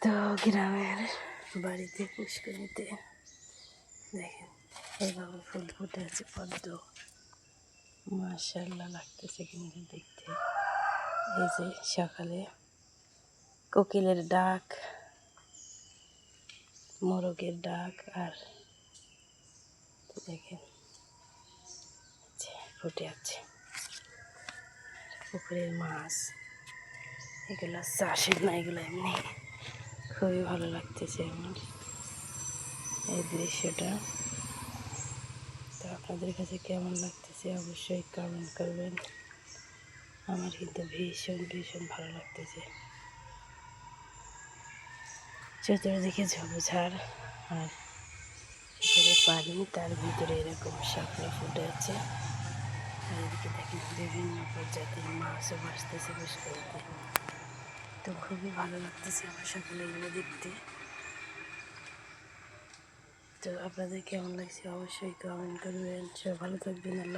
তো গ্রামের বাড়িতে পুষ্করিতে দেখেন এইভাবে ফুল ফুটে আছে পদ্ম, মাশাআল্লাহ লাগতেছে কিন্তু দেখতে। এই যে সকালে কোকিলের ডাক, মোরগের ডাক, আর দেখেন ফুটে আছে। পুকুরের মাছ এগুলো চাষের না, এগুলো এমনি। খুবই ভালো লাগতেছে আমার এই দৃশ্যটা। তো আপনাদের কাছে কেমন লাগতেছে অবশ্যই কমেন্ট করবেন। আমার কিন্তু ভীষণ ভীষণ ভালো লাগতেছে। চতুর্দিকে ঝোপঝাড় আর ভিতরে পানি, তার ভিতরে এরকম শাপলা ফুটে আছে। আর এদিকে দেখেন বিভিন্ন প্রজাতির মাছও ভাসতেছে পুষ্করিতে। তো খুবই ভালো লাগতেছে আমার সকলে এগুলো দেখতে। তো আপনাদের কেমন লাগছে অবশ্যই কমেন্ট করবেন। সবাই ভালো থাকবেন।